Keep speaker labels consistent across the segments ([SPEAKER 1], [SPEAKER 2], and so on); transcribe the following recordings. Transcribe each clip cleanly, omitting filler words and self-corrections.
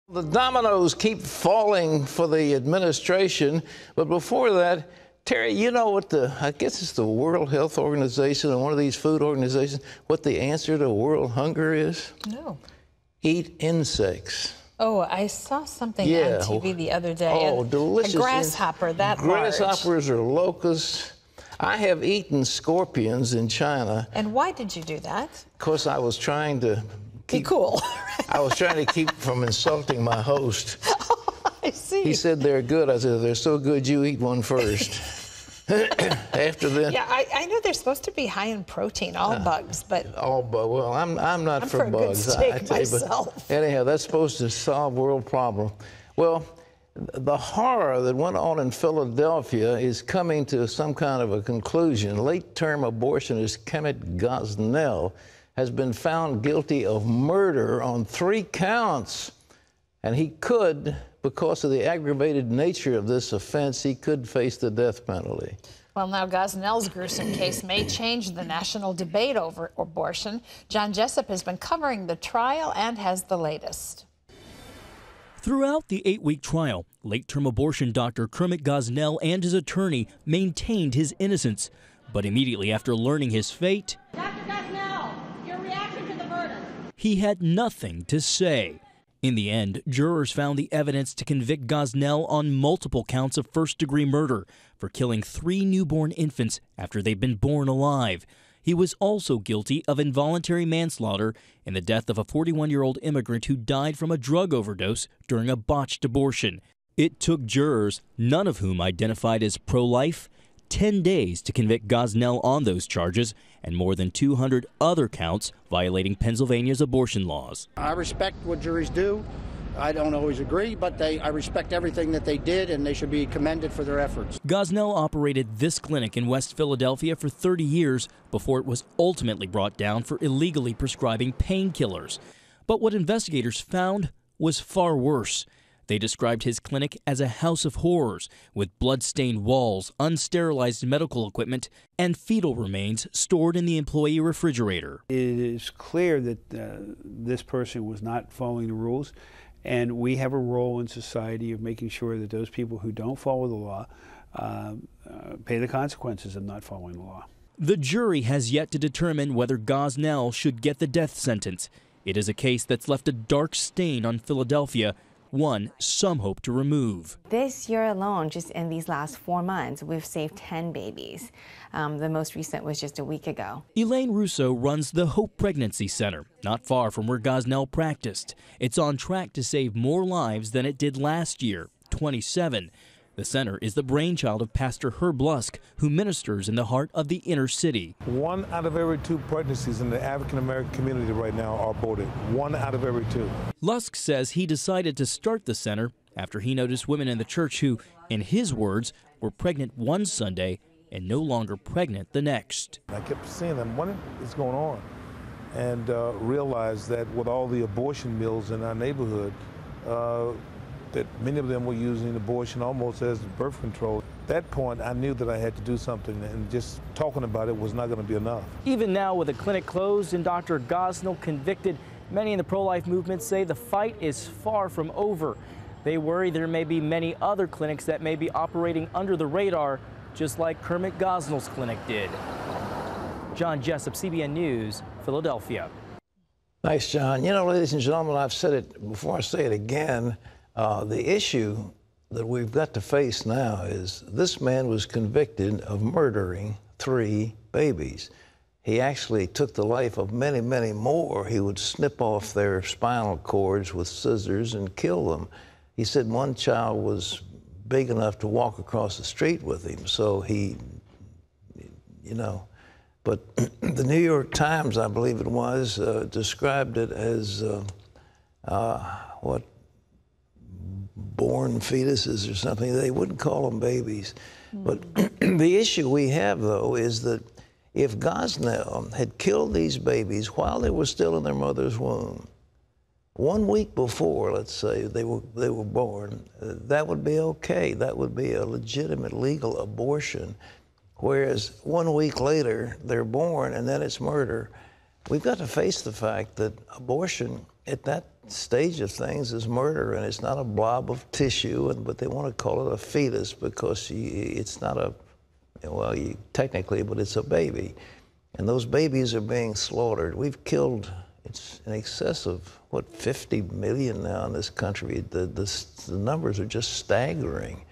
[SPEAKER 1] The dominoes keep falling for the administration, but before that, Terry, you know what I guess it's the World Health Organization and one of these food organizations, what the answer to world hunger is?
[SPEAKER 2] No.
[SPEAKER 1] Eat insects.
[SPEAKER 2] Oh, I saw something on TV the other day.
[SPEAKER 1] Oh, delicious.
[SPEAKER 2] A grasshopper that large.
[SPEAKER 1] Grasshoppers or locusts. I have eaten scorpions in China.
[SPEAKER 2] And why did you do that?
[SPEAKER 1] Because I was trying to
[SPEAKER 2] Be cool.
[SPEAKER 1] I was trying to keep from insulting my host.
[SPEAKER 2] Oh, I see.
[SPEAKER 1] He said they're good. I said, they're so good you eat one first. After then.
[SPEAKER 2] Yeah, I know they're supposed to be high in protein, all bugs, but.
[SPEAKER 1] All bugs. Well, I'm not for bugs.
[SPEAKER 2] A good steak myself.
[SPEAKER 1] Anyhow, that's supposed to solve world problem. Well, the horror that went on in Philadelphia is coming to some kind of a conclusion. Late-term abortionist Kermit Gosnell has been found guilty of murder on 3 counts. And he could, because of the aggravated nature of this offense, he could face the death penalty.
[SPEAKER 2] Well, now Gosnell's gruesome case may change the national debate over abortion. John Jessup has been covering the trial and has the latest.
[SPEAKER 3] Throughout the 8-week trial, late-term abortion doctor Kermit Gosnell and his attorney maintained his innocence. But immediately after learning his fate,
[SPEAKER 4] Dr. Gosnell, your reaction to the verdict?
[SPEAKER 3] He had nothing to say. In the end, jurors found the evidence to convict Gosnell on multiple counts of first-degree murder for killing 3 newborn infants after they'd been born alive. He was also guilty of involuntary manslaughter in the death of a 41-year-old immigrant who died from a drug overdose during a botched abortion. It took jurors, none of whom identified as pro-life, 10 days to convict Gosnell on those charges and more than 200 other counts violating Pennsylvania's abortion laws.
[SPEAKER 5] I respect what juries do. I don't always agree, but I respect everything that they did, and they should be commended for their efforts.
[SPEAKER 3] Gosnell operated this clinic in West Philadelphia for 30 years before it was ultimately brought down for illegally prescribing painkillers. But what investigators found was far worse. They described his clinic as a house of horrors, with blood-stained walls, unsterilized medical equipment, and fetal remains stored in the employee refrigerator.
[SPEAKER 6] It is clear that this person was not following the rules, and we have a role in society of making sure that those people who don't follow the law pay the consequences of not following the law.
[SPEAKER 3] The jury has yet to determine whether Gosnell should get the death sentence. It is a case that's left a dark stain on Philadelphia, one some hope to remove.
[SPEAKER 7] This year alone, just in these last 4 months, we've saved 10 babies. The most recent was just a week ago.
[SPEAKER 3] Elaine Russo runs the Hope Pregnancy Center, not far from where Gosnell practiced. It's on track to save more lives than it did last year, 27. The center is the brainchild of Pastor Herb Lusk, who ministers in the heart of the inner city.
[SPEAKER 8] 1 out of every 2 pregnancies in the African-American community right now are aborted. 1 out of every 2.
[SPEAKER 3] Lusk says he decided to start the center after he noticed women in the church who, in his words, were pregnant one Sunday and no longer pregnant the next.
[SPEAKER 8] I kept seeing them, what is going on? And realized that with all the abortion mills in our neighborhood, that many of them were using abortion almost as birth control. At that point, I knew that I had to do something, and just talking about it was not going to be enough.
[SPEAKER 9] Even now, with the clinic closed and Dr. Gosnell convicted, many in the pro-life movement say the fight is far from over. They worry there may be many other clinics that may be operating under the radar, just like Kermit Gosnell's clinic did. John Jessup, CBN News, Philadelphia.
[SPEAKER 1] Thanks, John. You know, ladies and gentlemen, I've said it before, I say it again. The issue that we've got to face now is this man was convicted of murdering 3 babies. He actually took the life of many, many more. He would snip off their spinal cords with scissors and kill them. He said one child was big enough to walk across the street with him, so he, you know. But the New York Times, I believe it was, described it as born fetuses or something. They wouldn't call them babies. But the issue we have, though, is that if Gosnell had killed these babies while they were still in their mother's womb, 1 week before, let's say, they were born, that would be okay. That would be a legitimate legal abortion. Whereas 1 week later, they're born and then it's murder. We've got to face the fact that abortion at that stage of things is murder, and it's not a blob of tissue, but they want to call it a fetus because it's not a, well, technically, but it's a baby. And those babies are being slaughtered. We've killed, it's in excess of, what, 50 million now in this country. The numbers are just staggering.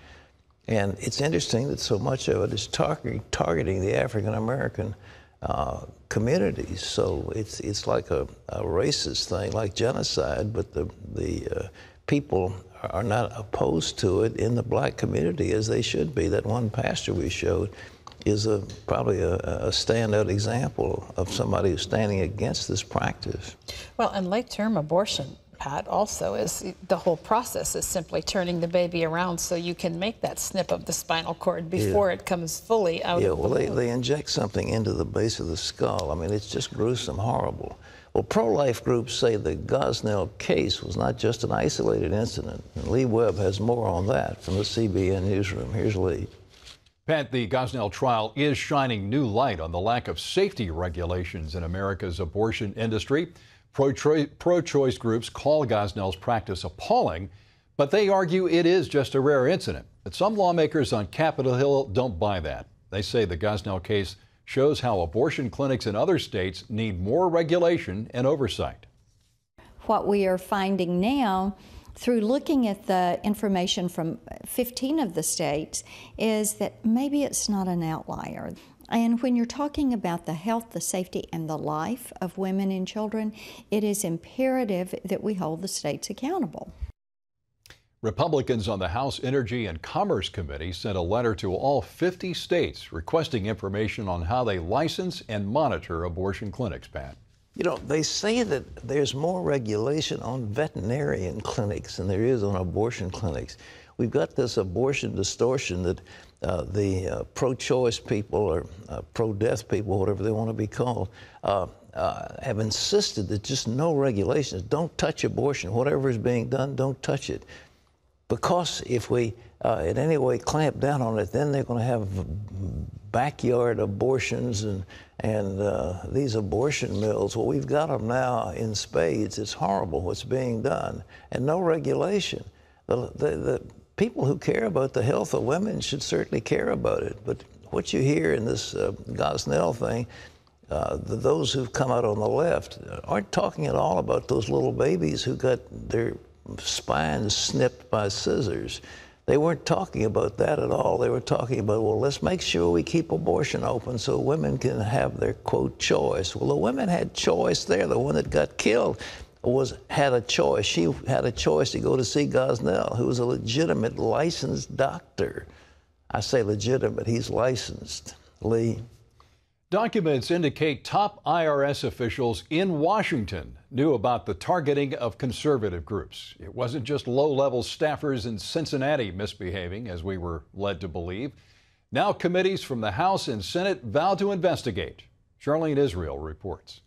[SPEAKER 1] And it's interesting that so much of it is targeting the African-American communities. So it's like a racist thing, like genocide, but the people are not opposed to it in the black community as they should be. That one pastor we showed is probably a standout example of somebody who's standing against this practice.
[SPEAKER 2] Well, and late-term abortion, Pat, also is the whole process is simply turning the baby around so you can make that snip of the spinal cord before it comes fully out of the womb. They inject something into the base of the skull. I mean, it's just gruesome, horrible. Well, pro-life groups say the Gosnell case was not just an isolated incident. And Lee Webb has more on that from the CBN newsroom. Here's Lee.
[SPEAKER 10] Pat, the Gosnell trial is shining new light on the lack of safety regulations in America's abortion industry. Pro-choice groups call Gosnell's practice appalling, but they argue it is just a rare incident. But some lawmakers on Capitol Hill don't buy that. They say the Gosnell case shows how abortion clinics in other states need more regulation and oversight.
[SPEAKER 11] What we are finding now, through looking at the information from 15 of the states, is that maybe it's not an outlier. And when you're talking about the health, the safety, and the life of women and children, it is imperative that we hold the states accountable.
[SPEAKER 10] Republicans on the House Energy and Commerce Committee sent a letter to all 50 states requesting information on how they license and monitor abortion clinics, Pat.
[SPEAKER 1] You know, they say that there's more regulation on veterinarian clinics than there is on abortion clinics. We've got this abortion distortion that the pro-choice people or pro-death people, whatever they want to be called, have insisted that just no regulations. Don't touch abortion. Whatever is being done, don't touch it. Because if we in any way clamp down on it, then they're going to have backyard abortions and these abortion mills. Well, we've got them now in spades. It's horrible what's being done, and no regulation. The people who care about the health of women should certainly care about it. But what you hear in this Gosnell thing, those who've come out on the left aren't talking at all about those little babies who got their spines snipped by scissors. They weren't talking about that at all. They were talking about, well, let's make sure we keep abortion open so women can have their, quote, choice. Well, the women had choice there. The one that got killed had a choice. She had a choice to go to see Gosnell, who was a legitimate licensed doctor. I say legitimate, he's licensed. Lee?
[SPEAKER 10] Documents indicate top IRS officials in Washington knew about the targeting of conservative groups. It wasn't just low-level staffers in Cincinnati misbehaving, as we were led to believe. Now committees from the House and Senate vow to investigate. Charlene Israel reports.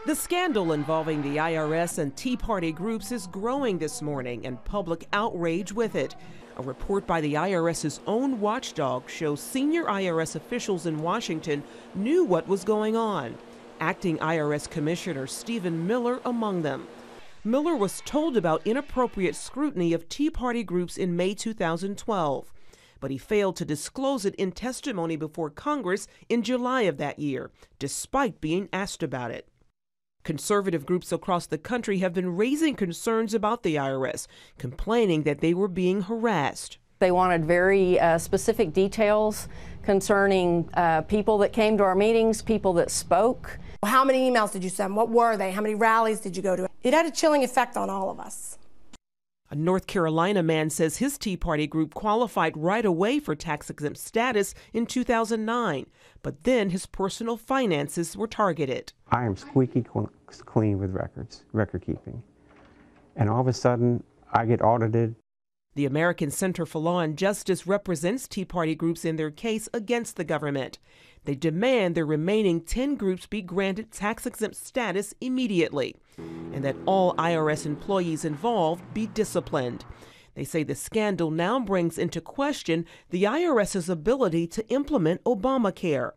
[SPEAKER 12] The scandal involving the IRS and Tea Party groups is growing this morning, and public outrage with it. A report by the IRS's own watchdog shows senior IRS officials in Washington knew what was going on. Acting IRS Commissioner Stephen Miller among them. Miller was told about inappropriate scrutiny of Tea Party groups in May 2012, but he failed to disclose it in testimony before Congress in July of that year, despite being asked about it. Conservative groups across the country have been raising concerns about the IRS, complaining that they were being harassed.
[SPEAKER 13] They wanted very specific details concerning people that came to our meetings, people that spoke.
[SPEAKER 14] How many emails did you send? What were they? How many rallies did you go to? It had a chilling effect on all of us.
[SPEAKER 12] A North Carolina man says his Tea Party group qualified right away for tax-exempt status in 2009, but then his personal finances were targeted.
[SPEAKER 15] I am squeaky clean with record keeping, and all of a sudden I get audited.
[SPEAKER 12] The American Center for Law and Justice represents Tea Party groups in their case against the government. They demand the remaining 10 groups be granted tax-exempt status immediately, and that all IRS employees involved be disciplined. They say the scandal now brings into question the IRS's ability to implement Obamacare.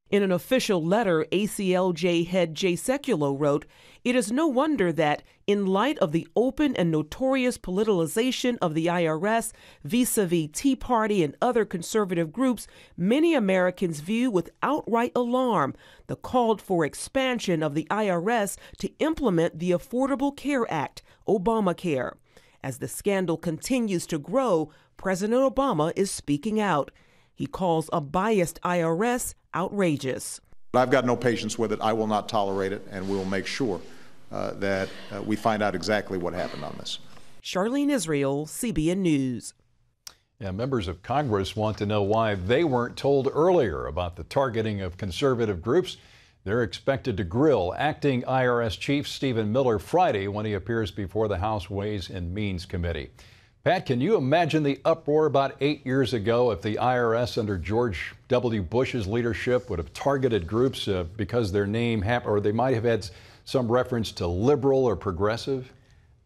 [SPEAKER 12] In an official letter, ACLJ head Jay Sekulow wrote, "It is no wonder that, in light of the open and notorious politicalization of the IRS vis-a-vis Tea Party and other conservative groups, many Americans view with outright alarm the called for expansion of the IRS to implement the Affordable Care Act, Obamacare. As the scandal continues to grow, President Obama is speaking out. He calls a biased IRS outrageous."
[SPEAKER 16] I've got no patience with it. I will not tolerate it, and we will make sure that we find out exactly what happened on this.
[SPEAKER 12] Charlene Israel, CBN News.
[SPEAKER 10] Yeah, members of Congress want to know why they weren't told earlier about the targeting of conservative groups. They're expected to grill acting IRS Chief Stephen Miller Friday when he appears before the House Ways and Means Committee. Pat, can you imagine the uproar about 8 years ago if the IRS under George W. Bush's leadership would have targeted groups because their name or they might have had some reference to liberal or progressive?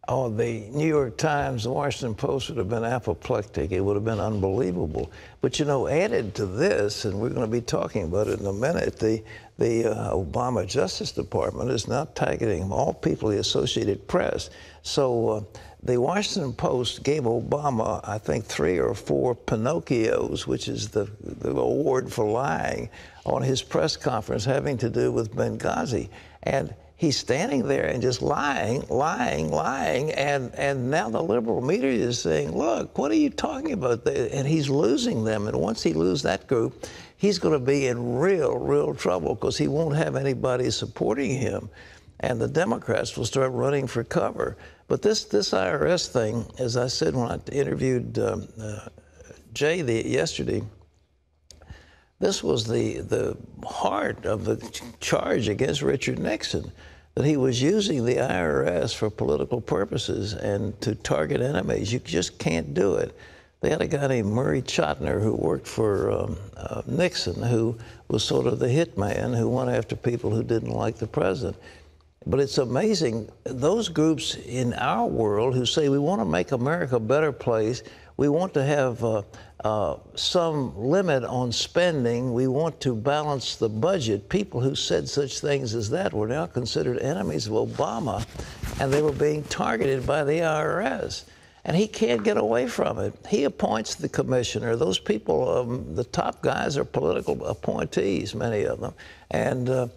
[SPEAKER 1] Oh, the New York Times, the Washington Post would have been apoplectic. It would have been unbelievable. But, you know, added to this, and we're going to be talking about it in a minute, the Obama Justice Department is now targeting all people in the Associated Press. So the Washington Post gave Obama, I think, 3 or 4 Pinocchios, which is the award for lying, on his press conference having to do with Benghazi. And he's standing there and just lying, and now the liberal media is saying, look, what are you talking about? And he's losing them, and once he loses that group, he's going to be in real trouble because he won't have anybody supporting him, and the Democrats will start running for cover. But this IRS thing, as I said when I interviewed Jay yesterday, this was the heart of the charge against Richard Nixon, that he was using the IRS for political purposes and to target enemies. You just can't do it. They had a guy named Murray Chotiner who worked for Nixon, who was sort of the hitman who went after people who didn't like the president. But it's amazing, those groups in our world who say we want to make America a better place, we want to have some limit on spending, we want to balance the budget. People who said such things as that were now considered enemies of Obama, and they were being targeted by the IRS. And he can't get away from it. He appoints the commissioner. Those people, the top guys are political appointees, many of them. And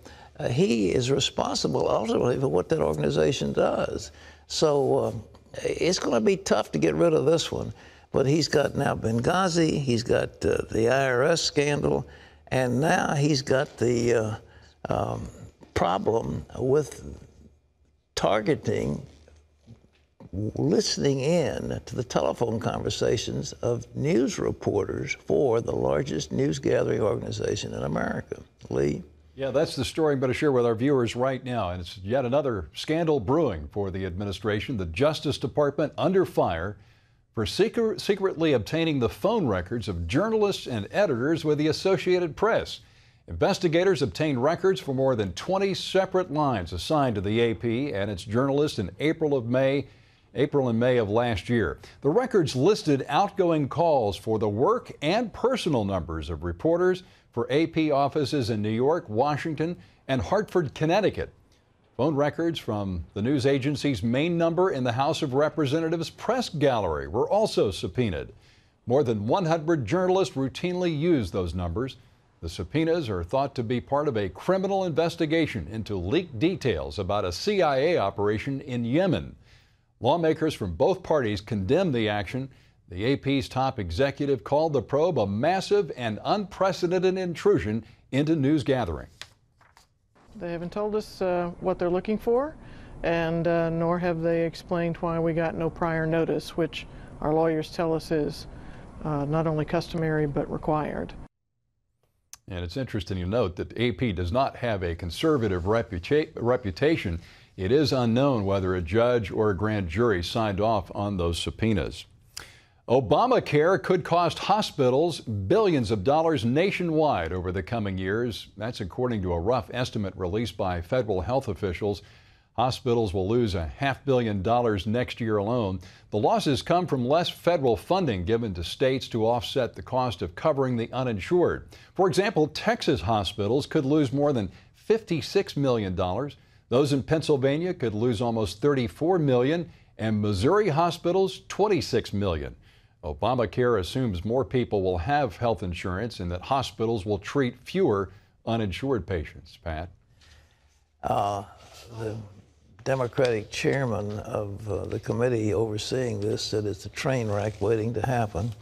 [SPEAKER 1] he is responsible ultimately for what that organization does. So it's going to be tough to get rid of this one. But he's got now Benghazi, he's got the IRS scandal, and now he's got the problem with targeting, listening in to the telephone conversations of news reporters for the largest news gathering organization in America. Lee?
[SPEAKER 10] Yeah, that's the story I'm going to share with our viewers right now. And it's yet another scandal brewing for the administration. The Justice Department under fire for secretly obtaining the phone records of journalists and editors with the Associated Press. Investigators obtained records for more than 20 separate lines assigned to the AP and its journalists in April and May of last year. The records listed outgoing calls for the work and personal numbers of reporters for AP offices in New York, Washington, and Hartford, Connecticut. Phone records from the news agency's main number in the House of Representatives press gallery were also subpoenaed. More than 100 journalists routinely use those numbers. The subpoenas are thought to be part of a criminal investigation into leaked details about a CIA operation in Yemen. Lawmakers from both parties condemned the action. The AP's top executive called the probe a massive and unprecedented intrusion into news gathering.
[SPEAKER 17] They haven't told us what they're looking for, and nor have they explained why we got no prior notice, which our lawyers tell us is not only customary but required.
[SPEAKER 10] And it's interesting to note that AP does not have a conservative reputation. It is unknown whether a judge or a grand jury signed off on those subpoenas. Obamacare could cost hospitals billions of dollars nationwide over the coming years. That's according to a rough estimate released by federal health officials. Hospitals will lose $500 million next year alone. The losses come from less federal funding given to states to offset the cost of covering the uninsured. For example, Texas hospitals could lose more than $56 million. Those in Pennsylvania could lose almost $34 million, and Missouri hospitals $26 million. Obamacare assumes more people will have health insurance and that hospitals will treat fewer uninsured patients. Pat?
[SPEAKER 1] The Democratic chairman of the committee overseeing this said it's a train wreck waiting to happen.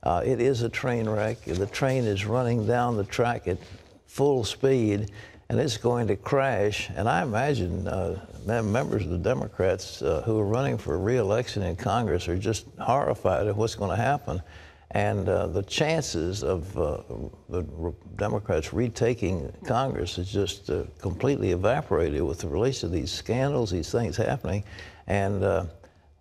[SPEAKER 1] It is a train wreck. The train is running down the track at full speed, and it's going to crash. And I imagine members of the Democrats who are running for re-election in Congress are just horrified at what's going to happen. And the chances of the Democrats retaking Congress is just completely evaporated with the release of these scandals, these things happening. And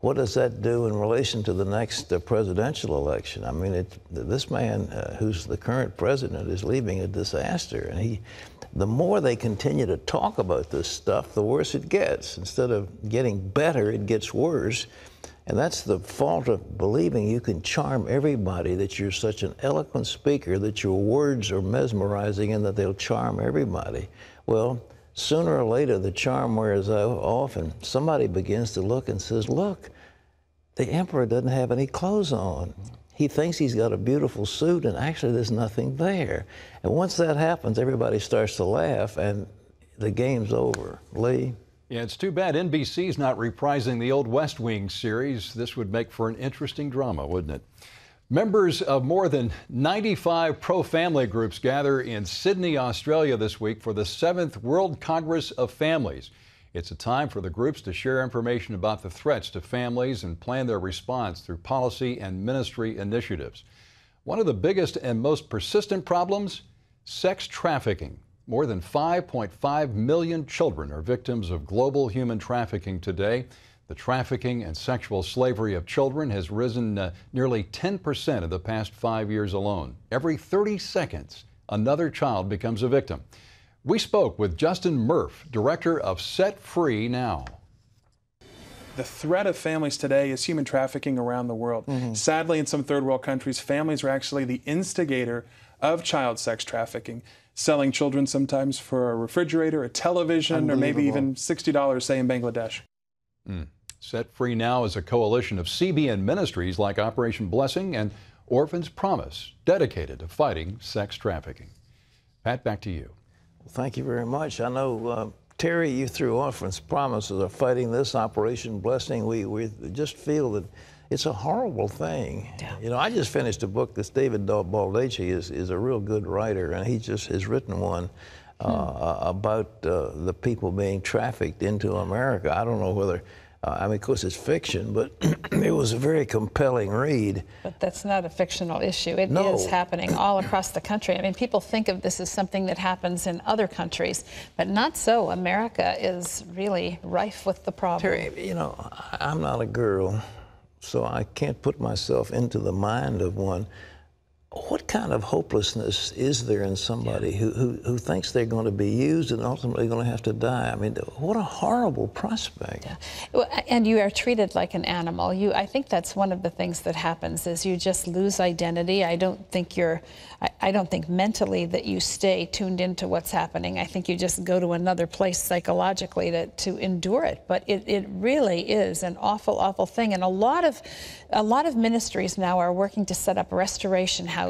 [SPEAKER 1] what does that do in relation to the next presidential election? I mean, this man, who's the current president, is leaving a disaster. And the more they continue to talk about this stuff, the worse it gets. Instead of getting better, it gets worse. And that's the fault of believing you can charm everybody, that you're such an eloquent speaker, that your words are mesmerizing and that they'll charm everybody. Well, sooner or later, the charm wears off and somebody begins to look and says, look, the emperor doesn't have any clothes on. He thinks he's got a beautiful suit, and actually there's nothing there. And once that happens, everybody starts to laugh, and the game's over. Lee?
[SPEAKER 10] Yeah, it's too bad NBC's not reprising the old West Wing series. This would make for an interesting drama, wouldn't it? Members of more than 95 pro-family groups gather in Sydney, Australia this week for the 7th World Congress of Families. It's a time for the groups to share information about the threats to families and plan their response through policy and ministry initiatives. One of the biggest and most persistent problems, sex trafficking. More than 5.5 million children are victims of global human trafficking today. The trafficking and sexual slavery of children has risen nearly 10% in the past 5 years alone. Every 30 seconds, another child becomes a victim. We spoke with Justin Murph, director of Set Free Now.
[SPEAKER 18] The threat of families today is human trafficking around the world. Sadly, in some third world countries, families are actually the instigator of child sex trafficking, selling children sometimes for a refrigerator, a television, or maybe even $60, say, in Bangladesh.
[SPEAKER 10] Set Free Now is a coalition of CBN ministries like Operation Blessing and Orphans Promise, dedicated to fighting sex trafficking. Pat, back to you.
[SPEAKER 1] Well, thank you very much. I know, Terry, you through Orphans Promise are fighting this Operation Blessing. We just feel that it's a horrible thing. Yeah. You know, I just finished a book. This David Baldacci is a real good writer, and he just has written one about the people being trafficked into America. I don't know whether, I mean, of course it's fiction, but it was a very compelling read.
[SPEAKER 2] But that's not a fictional issue. It is happening all across the country. I mean, people think of this as something that happens in other countries, but not so. America is really rife with the problem.
[SPEAKER 1] Terry, you know, I'm not a girl, so I can't put myself into the mind of one. What kind of hopelessness is there in somebody who thinks they're going to be used and ultimately going to have to die? I mean, what a horrible prospect.
[SPEAKER 2] Yeah. Well, and you are treated like an animal. I think that's one of the things that happens is you just lose identity. I don't think mentally that you stay tuned into what's happening. I think you just go to another place psychologically to endure it. But it really is an awful, awful thing. And a lot of ministries now are working to set up restoration houses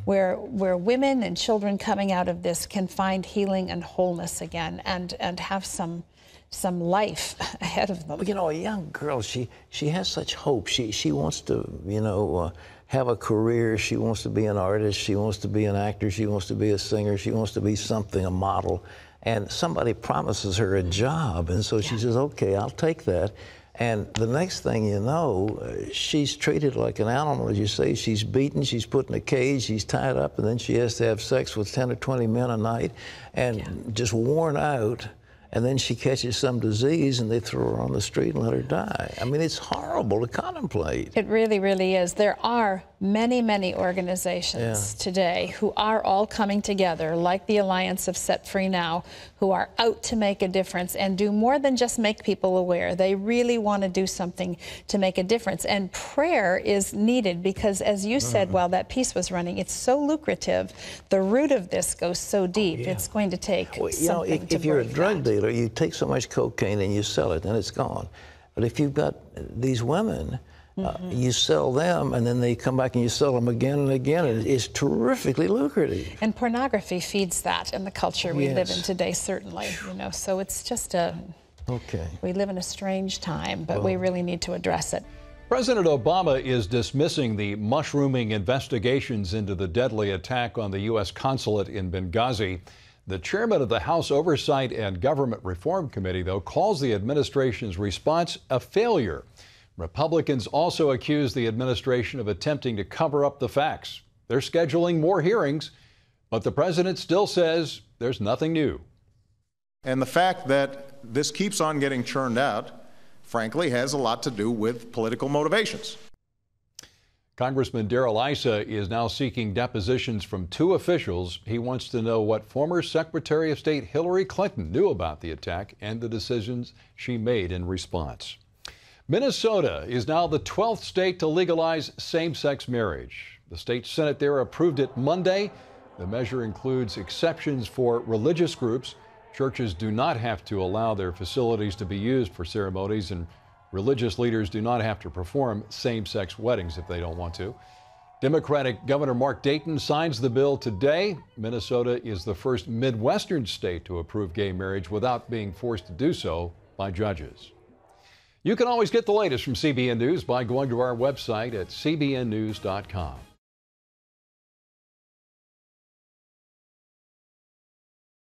[SPEAKER 2] where women and children coming out of this can find healing and wholeness again and have some life ahead of them.
[SPEAKER 1] You know, a young girl, she has such hope. She wants to, you know, have a career. She wants to be an artist. She wants to be an actor. She wants to be a singer. She wants to be something, a model. And somebody promises her a job, and so she says, okay, I'll take that. And the next thing you know, she's treated like an animal, as you say. She's beaten, she's put in a cage, she's tied up, and then she has to have sex with 10 or 20 men a night, and just worn out. And then she catches some disease, and they throw her on the street and let her die. I mean, it's horrible to contemplate.
[SPEAKER 2] It really, really is. There are many, many organizations today who are all coming together, like the Alliance of Set Free Now, who are out to make a difference and do more than just make people aware. They really want to do something to make a difference. And prayer is needed because, as you said while that piece was running, it's so lucrative. The root of this goes so deep. It's going to take something to
[SPEAKER 1] if you're a
[SPEAKER 2] break
[SPEAKER 1] drug
[SPEAKER 2] that.
[SPEAKER 1] dealer, you take so much cocaine and you sell it, and it's gone. But if you've got these women, you sell them, and then they come back and you sell them again and again, and it's terrifically lucrative.
[SPEAKER 2] And pornography feeds that in the culture we live in today, certainly. You know, so it's just we live in a strange time, but we really need to address it.
[SPEAKER 10] President Obama is dismissing the mushrooming investigations into the deadly attack on the U.S. consulate in Benghazi. The chairman of the House Oversight and Government Reform Committee, though, calls the administration's response a failure. Republicans also accuse the administration of attempting to cover up the facts. They're scheduling more hearings, but the president still says there's nothing new.
[SPEAKER 16] And the fact that this keeps on getting churned out, frankly, has a lot to do with political motivations.
[SPEAKER 10] Congressman Darrell Issa is now seeking depositions from 2 officials. He wants to know what former Secretary of State Hillary Clinton knew about the attack and the decisions she made in response. Minnesota is now the 12th state to legalize same-sex marriage. The state Senate there approved it Monday. The measure includes exceptions for religious groups. Churches do not have to allow their facilities to be used for ceremonies, and religious leaders do not have to perform same-sex weddings if they don't want to. Democratic Governor Mark Dayton signs the bill today. Minnesota is the first Midwestern state to approve gay marriage without being forced to do so by judges. You can always get the latest from CBN News by going to our website at cbnnews.com.